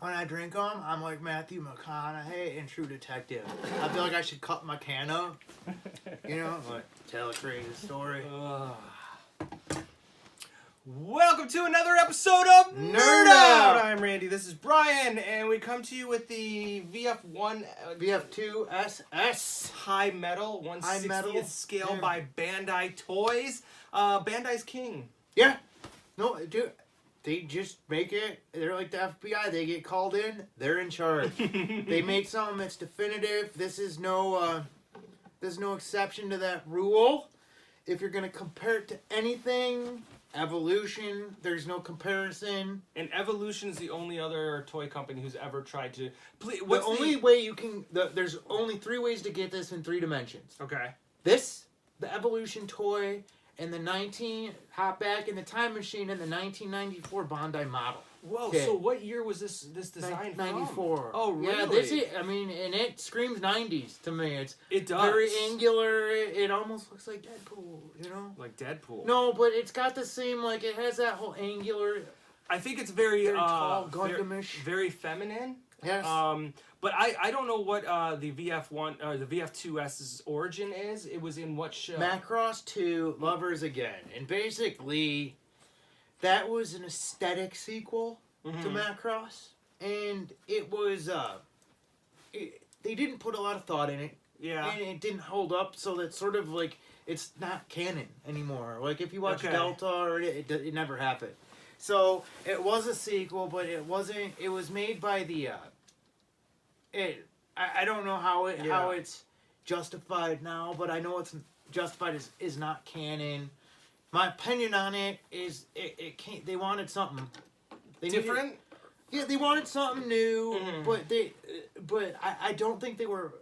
when I drink them, I'm like Matthew McConaughey in True Detective. I feel like I should cut my can up. You know, like tell a crazy story. Welcome to another episode of NERDOUT. I'm Randy. This is Brian, and we come to you with the VF-2SS Hi-Metal 1/60th Hi-Metal. scale by Bandai Toys. Bandai's king. Yeah. No, dude. They just make it. They're like the FBI. They get called in. They're in charge. They make something that's definitive. This is no. There's no exception to that rule. If you're gonna compare it to anything, Evolution, there's no comparison. And Evolution's the only other toy company who's ever tried to. The only way you can. There's only 3 ways to get this in 3 dimensions. Okay. This, the Evolution toy, and hop back in the time machine in the 1994 Bandai model. Whoa! Okay. So what year was this design 94. from? Oh, really? Yeah, and it screams 90s to me. It does. Very angular. It almost looks like Deadpool, you know? Like Deadpool. No, but it's got the same, like, it has that whole angular, I think it's very tall, Gundam-ish. Very feminine. Yes. But I don't know what the VF1 or the VF-2S's origin is. It was in what show? Macross II, Lovers Again. And basically, that was an aesthetic sequel to Macross. And it was, they didn't put a lot of thought in it. Yeah. And it didn't hold up, so that's sort of like, it's not canon anymore. Like, if you watch Delta, or it never happened. So, it was a sequel, but it wasn't, it was made by the, I don't know how it's justified now, but I know it's justified as not canon. My opinion on it is it can't. They wanted something Different. They wanted something new, but I don't think they were.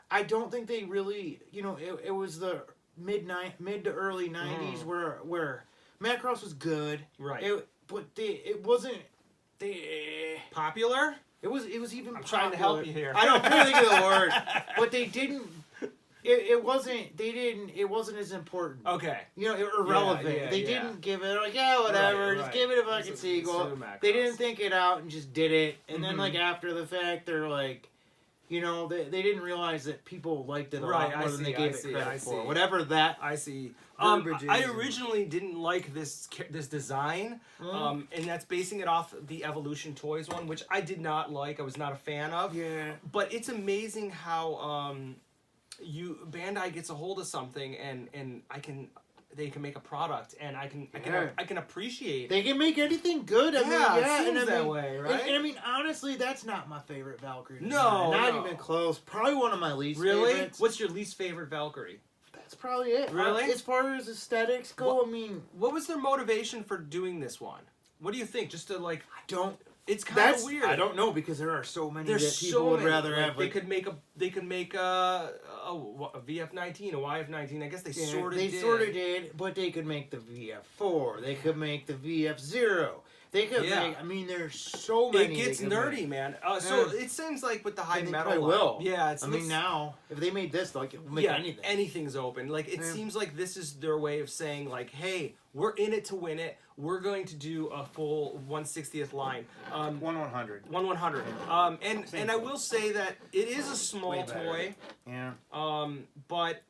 I don't think they really. You know, it was the mid to early 90s where Macross was good, right? But it wasn't. Popular. It was even. I'm trying to help you here. I don't think of the word, but they didn't. It wasn't. They didn't. It wasn't as important. Okay. You know, irrelevant. They didn't give it like whatever. Right, just give it a fucking sequel. They didn't think it out and just did it. And then like after the fact, they're like, you know, they didn't realize that people liked it a lot more than they gave it credit for. Whatever that. I see. I originally didn't like this design, and that's basing it off the Evolution Toys one, which I did not like. I was not a fan of. Yeah. But it's amazing how Bandai gets a hold of something and they can make a product, and I can appreciate. They can make anything good. I mean, it seems that way, right? And I mean, honestly, that's not my favorite Valkyrie. No, not even close. Probably one of my least. Really? favorites. What's your least favorite Valkyrie? That's probably it. Really? As far as aesthetics go, I mean, what was their motivation for doing this one? What do you think? Just to like, I don't. It's kind of weird. I don't know, because there are so many There's that people would rather have. They could make a VF-19, a YF-19. I guess they sort of did. But they could make the VF-4. They could make the VF-0. They could make. I mean, there's so many. It gets nerdy, man. So it seems like with the Hi-Metal, will. Yeah, I mean, now if they made this, like, it'll make anything. Anything's open. Like it seems like this is their way of saying, like, hey, we're in it to win it. We're going to do a full 1/60th line. 1/100. 1/100. And I will say that it is a small toy. Yeah. But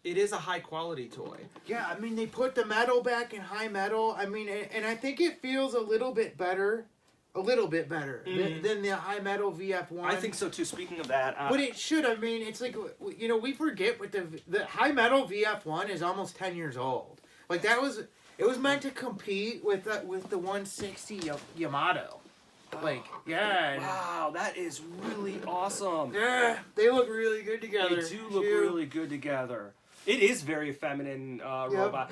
it is a high quality toy. Yeah, I mean, they put the metal back in Hi-Metal. I mean, and I think it feels a little bit better than the Hi-Metal VF-1. I think so too. Speaking of that, but it should. I mean, it's like, you know, we forget with the Hi-Metal VF-1 is almost 10 years old. Like it was meant to compete with the 160 Yamato. Like, yeah. Wow, that is really awesome. Yeah, they look really good together. They do look really good together. It is very feminine robot.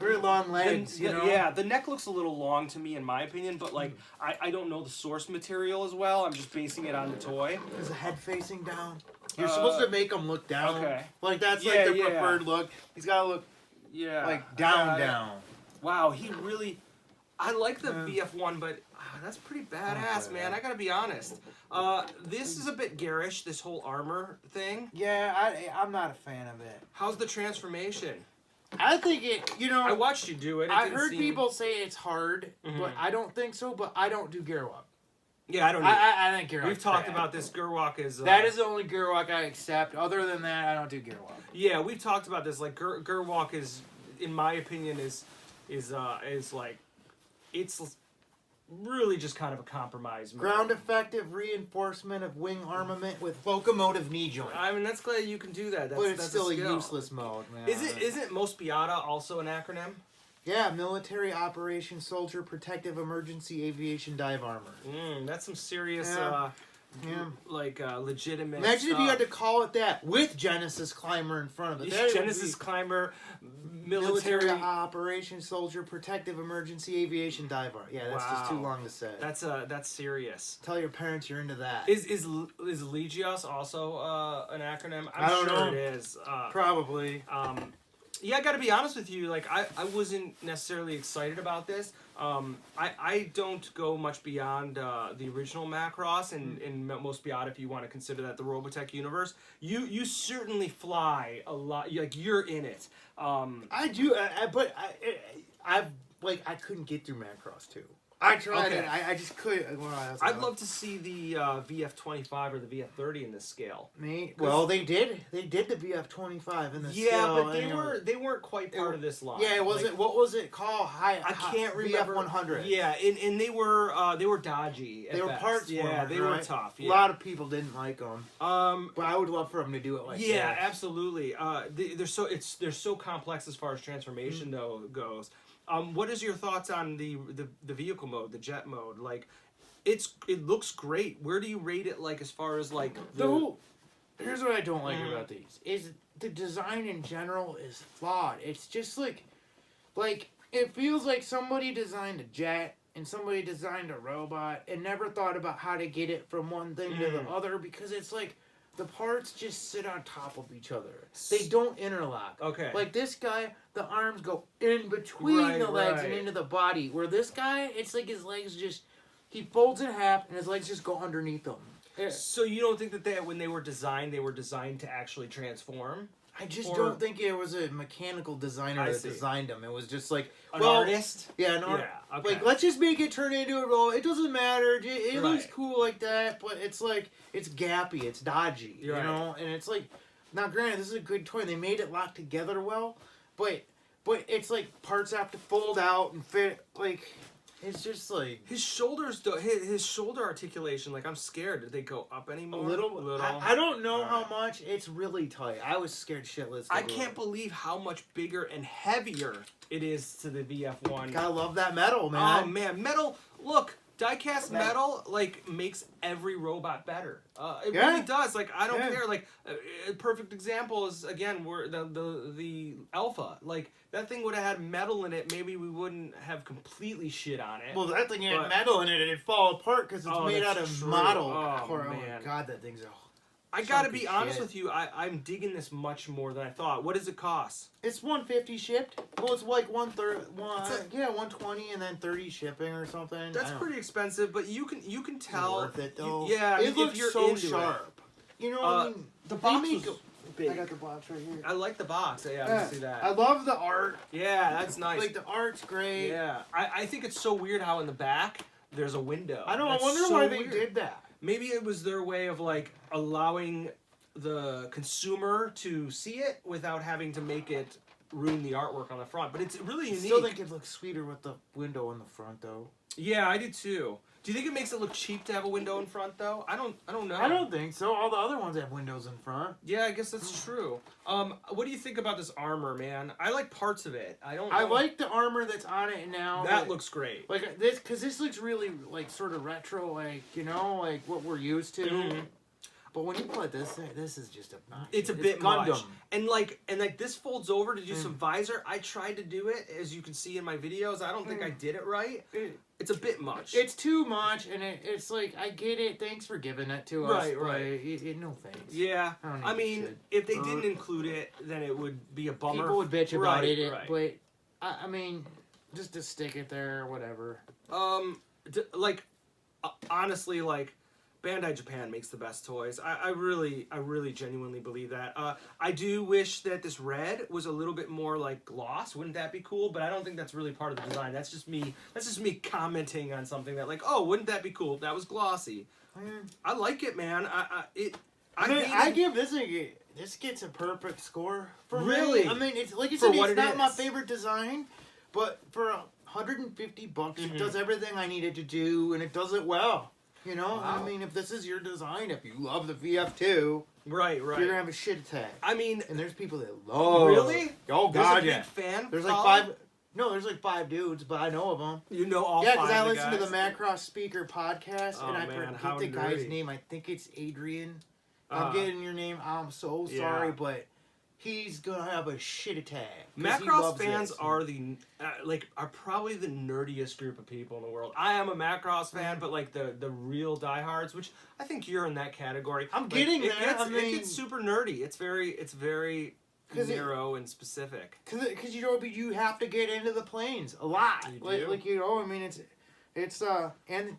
Very long legs, you know? Yeah, the neck looks a little long to me, in my opinion, but like I don't know the source material as well. I'm just basing it on the toy. Is the head facing down? You're supposed to make him look down. Okay. Like, that's like the preferred look. He's got to look like down. Wow, he really... I like the VF-1, but that's pretty badass, man. I gotta be honest. This is a bit garish, this whole armor thing. Yeah, I'm not a fan of it. How's the transformation? I think it, you know... I watched you do it. I heard people say it's hard, but I don't think so, but I don't do gear up. Yeah, I don't. I think Gerwalk's We've talked bad. about this. Gerwalk is. That is the only Gerwalk I accept. Other than that, I don't do Gerwalk. Yeah, we've talked about this. Like Gerwalk is, in my opinion, is like, it's really just kind of a compromise. Ground effective reinforcement of wing armament with locomotive knee joint. I mean, that's glad you can do that. That's, But it's that's still a skill. useless mode, man. Isn't Mospiata also an acronym? Yeah, Military Operation Soldier Protective Emergency Aviation Dive Armor. That's some serious, legitimate. Imagine stuff. if you had to call it that with Genesis Climber in front of it. That Genesis would be Climber, Military Operation Soldier Protective Emergency Aviation Dive Armor. Yeah, that's just too long to say. That's serious. Tell your parents you're into that. Is Legios also an acronym? I don't know. It is. Probably. Yeah, I got to be honest with you. Like, I wasn't necessarily excited about this. I don't go much beyond the original Macross and Mospiata, if you want to consider that the Robotech universe. You certainly fly a lot. Like, you're in it. I do, but I couldn't get through Macross 2. I tried it. I just couldn't. Well, I'd love to see the VF-25 or the VF-30 in this scale. Well, they did. They did the VF-25 in the scale. Yeah, but they weren't quite part of this line. Yeah, it wasn't. Like, what was it called? I can't remember. VF-100. Yeah, and they were dodgy. They were best. parts. Yeah, they were tough. Yeah. A lot of people didn't like them. But I would love for them to do it like that. Yeah, absolutely. They're so complex as far as transformation though goes. What is your thoughts on the vehicle mode, the jet mode? Like, it looks great. Where do you rate it? Like, as far as like here's what I don't like about these is the design in general is flawed. It's just like it feels like somebody designed a jet and somebody designed a robot and never thought about how to get it from one thing to the other, because it's like the parts just sit on top of each other. They don't interlock. Okay. Like this guy, the arms go in between the legs and into the body. Where this guy, it's like his legs just, he folds in half and his legs just go underneath him. So you don't think that when they were designed to actually transform? I just don't think it was a mechanical designer that designed them. It was just like an artist. Yeah, an artist. Yeah, okay. Like, let's just make it turn into a roll. It doesn't matter. It looks cool like that, but it's like it's gappy, it's dodgy, you know. And it's like, now granted, this is a good toy. They made it lock together well, but it's like parts have to fold out and fit. Like, it's just like his shoulders. His shoulder articulation. Like, I'm scared. Did they go up anymore? A little. I don't know how much. It's really tight. I was scared shitless. I can't believe how much bigger and heavier it is to the VF1. Gotta love that metal, man. Oh man, metal. Look, die-cast metal like makes every robot better. It really does. Like, I don't care. Like, a perfect example is, again, where the Alpha. Like, that thing would have had metal in it. Maybe we wouldn't have completely shit on it. Well, that thing had metal in it, and it'd fall apart because it's made out of model. Oh, man. Man. Oh, God, that thing's I gotta be honest with you. I'm digging this much more than I thought. What does it cost? It's $150 shipped. Well, it's like 120 and then 30 shipping or something. That's pretty expensive, but you can tell. Worth it though. Yeah, it looks if you're so into sharp. You know what I mean? The box is big. I got the box right here. I like the box. Yeah, I can see that. I love the art. Yeah, that's nice. Like, the art's great. Yeah, I think it's so weird how in the back there's a window. I know. I wonder why they did that. Maybe it was their way of like allowing the consumer to see it without having to make it ruin the artwork on the front. But it's really unique. I still think it looks sweeter with the window in the front, though. Yeah, I do too. Do you think it makes it look cheap to have a window in front, though? I don't know. I don't think so. All the other ones have windows in front. Yeah, I guess that's true. What do you think about this armor, man? I like parts of it. I like the armor that's on it now. That looks great. Like this, because this looks really like sort of retro, like, you know, like what we're used to. Mm-hmm. But when you put this is just obnoxious. It's a bit much. And like this folds over to do some visor. I tried to do it, as you can see in my videos. I don't think I did it right. It's a bit much. It's too much, and it's like, I get it. Thanks for giving it to us. Right. No thanks. Yeah. I mean, if they didn't include it, then it would be a bummer. People would bitch about it. Right. But, I mean, just to stick it there or whatever. Honestly, like, Bandai Japan makes the best toys. I really genuinely believe that. I do wish that this red was a little bit more like gloss. Wouldn't that be cool? But I don't think that's really part of the design. That's just me commenting on something that like, oh, wouldn't that be cool if that was glossy? I like it, man. I give this gets a perfect score for Really? me. I mean, it's like you For said, what it's it not my is. favorite design, but for $150, it does everything I needed to do, and it does it well. You know, Wow. I mean, if this is your design, if you love the VF2, Right. you're gonna have a shit attack. I mean, And there's people that love. really? Oh There's God, a yeah. big fan. There's like following? 5. No, there's like 5 dudes, but I know of them. You know all Yeah, five. because I of the listen to the guys? Macross Speaker podcast, Oh, and I man, how forget the guy's nerdy. name. I think it's Adrian. Uh, I'm getting your name. I'm so Yeah. sorry, but he's gonna have a shit attack. 'cause he Macross loves fans this. are are probably the nerdiest group of people in the world. I am a Macross fan, but like the real diehards, which I think you're in that category. I'm like, getting it there. Gets, I mean- it gets super nerdy. It's very 'Cause narrow and specific. Because you have to get into the planes a lot. You like, do. like I mean it's and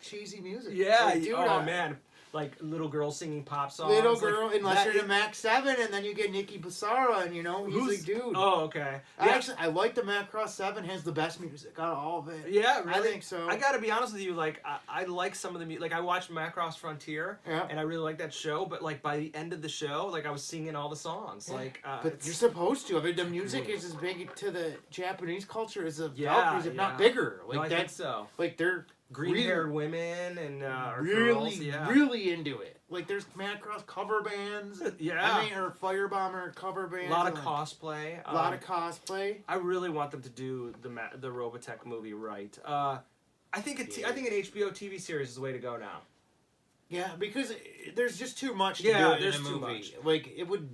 cheesy music. Yeah. Like, dude, Man. Like little girls singing pop songs. Little like, girl, unless that- you're the Mac 7, and then you get Nikki Bassara, and he's Who's like, dude. Oh, okay. I like the Macross 7 has the best music out of all of it. Yeah, really. I think so. I gotta be honest with you, like I like some of the like I watched Macross Frontier, Yeah. and I really like that show. But like by the end of the show, like I was singing all the songs. Yeah. Like, But it's- you're supposed to. I mean, the music is as big to the Japanese culture as the Yeah, Valkyries, if not bigger. Like no, I think that's so. like they're Green-haired women and or really, girls, yeah. really into it. Like there's Macross cover bands. Yeah. I mean, or Firebomber cover bands. A lot of and, cosplay. A lot of cosplay. I really want them to do the Robotech movie right. I think an HBO TV series is the way to go now. Yeah, because there's just too much to Yeah, do in there's a too movie. much. Like it would.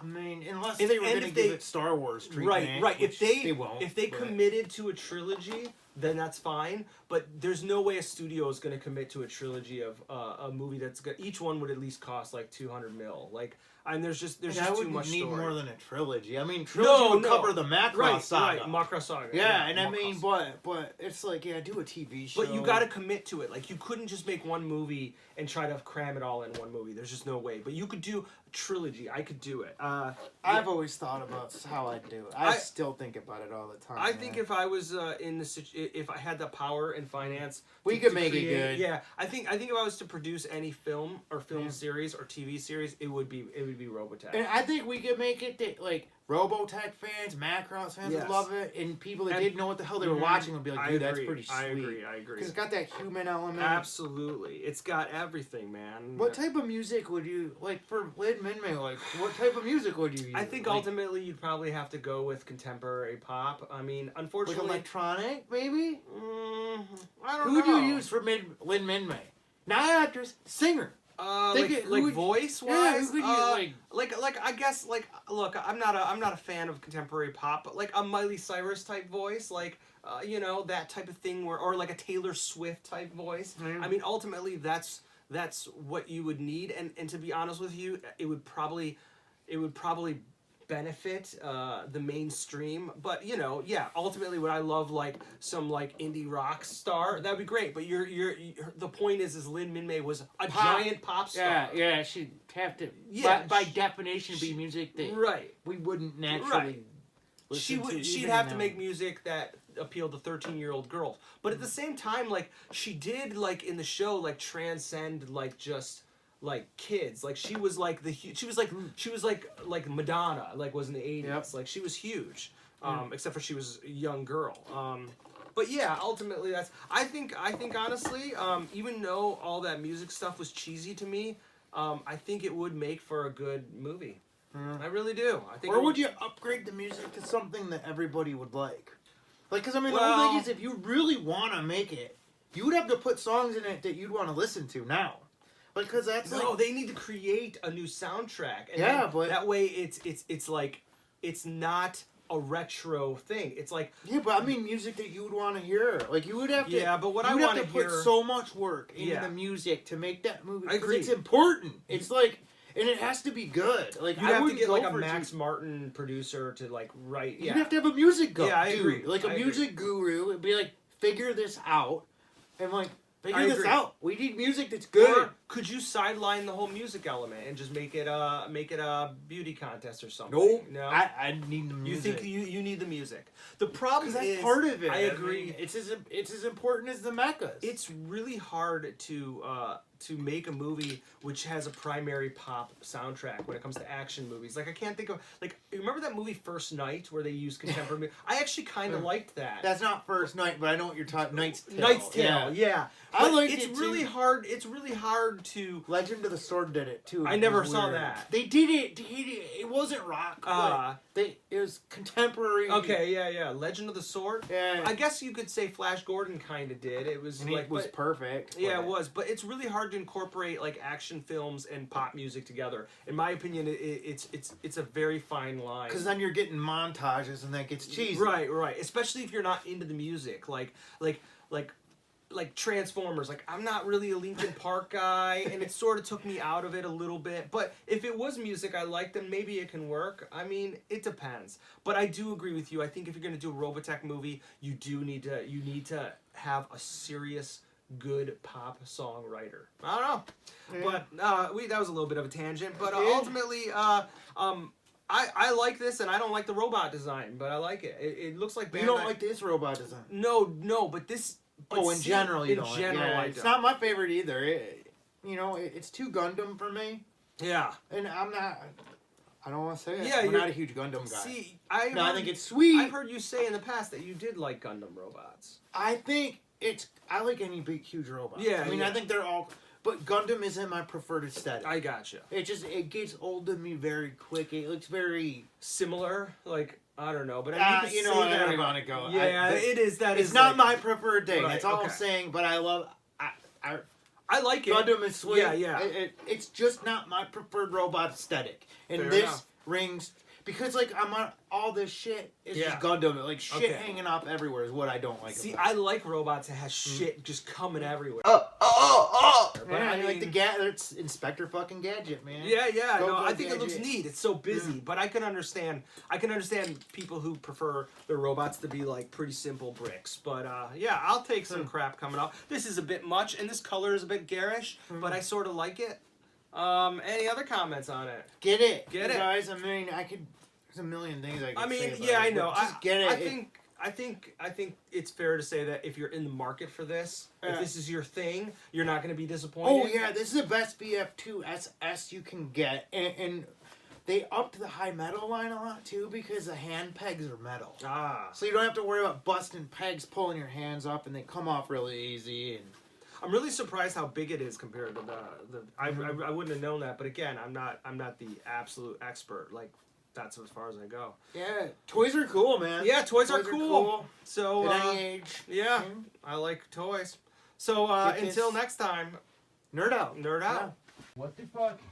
I mean, unless And- they were and going to if give they- it Star Wars treatment. Right. which they won't. If they but- committed to a trilogy, then that's fine. But there's no way a studio is going to commit to a trilogy of a movie that's each one would at least cost like $200 million. Like, and there's just I too would much need story. more than a trilogy. I mean, trilogy would cover the Macross saga. Right, Macross saga. Yeah, and I Macross. mean, but it's like, do a TV show. But you got to commit to it. Like, you couldn't just make one movie and try to cram it all in one movie. There's just no way. But you could do a trilogy. I could do it. I've always thought about how I'd do it. I still think about it all the time. I think if I was if I had the power and finance, We could make it good. Yeah, I think if I was to produce any film or series or TV series, it would be Robotech. And I think we could make it that, like, Robotech fans, Macross fans would Yes. love it, and people that And- didn't know what the hell they were watching would be like, I dude, that's agree. pretty sweet. I agree. Because it's got that human element. Absolutely, it's got everything, man. What type of music would you, like, for Lin Minmay, like, what type of music would you use? I think like, ultimately you'd probably have to go with contemporary pop. I mean, like unfortunately, electronic, maybe? I don't Who know. would you use for Lin Minmay? Not actress, singer. Like who would- voice Yeah, wise, who could you, like I guess like look, I'm not a fan of contemporary pop, but like a Miley Cyrus type voice, like that type of thing, or like a Taylor Swift type voice. Mm. I mean, ultimately that's what you would need, and to be honest with you, it would probably benefit the mainstream, but ultimately would I love like some like indie rock star, that'd be great, but you're the point is Lin Minmay was a giant pop star. Yeah, she'd have to, Yeah, by definition, be music that Right. we wouldn't naturally Right. listen to. She'd even have to now. make music that appealed to 13-year-old girls, but at the same time, like she did like in the show like transcend like just like kids, like she was like she was like Madonna, like was in the 80s. Yep. Like she was huge, except for she was a young girl. But yeah, ultimately that's I think honestly, even though all that music stuff was cheesy to me, I think it would make for a good movie. I really do. I think. Or would you upgrade the music to something that everybody would like? Like, because I mean, the Well- whole thing is, if you really want to make it, you would have to put songs in it that you'd want to listen to now. Because that's No, like, they need to create a new soundtrack. And Yeah, then but- that way it's like it's not a retro thing. It's like yeah, but I mean, music that you would want to hear. Like, you would have to. Yeah, but what you I would have wanna to put hear- so much work into Yeah. the music to make that movie. I 'cause agree. It's important. It's like, and it has to be good. Like, you I have to wouldn't get go like a for Max Martin producer to like write. You'd Yeah, have to have a music Yeah, I dude. agree. Like a I agree. music guru. It'd be like, figure this out, and like, Figure I this agree. out. We need music that's good. Or could you sideline the whole music element and just make it a beauty contest or something? Nope. No. I need the You music. think you need the music? The problem Because is that's part of it. I agree. mean, it's as important as the mechas. It's really hard to make a movie which has a primary pop soundtrack when it comes to action movies. Like I can't think of you remember that movie First Night where they used contemporary music? I actually kind of liked that. That's not First Night, but I know what you're talking. Knight's Tale. Knight's Tale, yeah. I But liked it's it really too. hard. It's really hard to. Legend of the Sword did it too. I It never was saw weird. that. They did it. It wasn't rock. It was contemporary. Okay, yeah. Legend of the Sword. Yeah. I guess you could say Flash Gordon kind of did. It was And like it was but- perfect. Yeah, it was, but it's really hard to incorporate like action films and pop music together. In my opinion, it's a very fine line. Because then you're getting montages and that gets cheesy. Right. Especially if you're not into the music, like Transformers. Like I'm not really a Linkin Park guy, and it sort of took me out of it a little bit. But if it was music I liked, then maybe it can work. I mean, it depends. But I do agree with you. I think if you're gonna do a Robotech movie, you need to have a serious, good pop songwriter. I don't know. Yeah. But that was a little bit of a tangent. But Yeah. ultimately, I like this, and I don't like the robot design, but I like it. It looks like You don't like this robot design. No, but this. But In general, you in don't. general, yeah, I it's don't. not my favorite either. It's too Gundam for me, Yeah. and I'm not. I don't want to say it. Yeah, I'm you're- not a huge Gundam guy. See, I think it's sweet. I've heard you say in the past that you did like Gundam robots. I think I like any big, huge robot. Yeah, I mean, yeah. I think they're all. But Gundam isn't my preferred aesthetic. I gotcha. It gets old to me very quick. It looks very. Similar, like I don't know, but I mean, You know what? I don't want to go. Yeah, it is. That It's is not like, my preferred thing. Right, That's all I'm okay. saying. But I love. I like it. Gundam is sweet. Yeah. It's just not my preferred robot aesthetic. And Fair this enough. rings because like I'm on all this shit. It's Yeah. just Gundam. Like shit Okay. hanging off everywhere is what I don't like. See, about I like robots that has shit just coming everywhere. it. But Yeah, I like mean- it's Inspector fucking Gadget, man. Yeah, Go, no, go, I think it looks Gadget. neat. It's so busy, but I can understand people who prefer their robots to be like pretty simple bricks. But yeah, I'll take some crap coming up. This is a bit much, and this color is a bit garish, but I sort of like it. Any other comments on it? Get it, Get it. guys. I mean, there's a million things I could I mean, say about yeah, it, I know. but Just get it. I think it's fair to say that if you're in the market for this, if Yeah. this is your thing, you're not going to be disappointed. Oh yeah, this is the best VF-2SS you can get, and they upped the Hi-Metal line a lot too because the hand pegs are metal. Ah, So you don't have to worry about busting pegs, pulling your hands up, and they come off really easy. And I'm really surprised how big it is compared to the. I wouldn't have known that, but again, I'm not the absolute expert. Like that's as far as I go. yeah, toys are cool, man. Yeah, toys are cool. So At any age. yeah, Mm. I like toys. So Get this. until next time, Nerd out. nerd out. Yeah. What the fuck?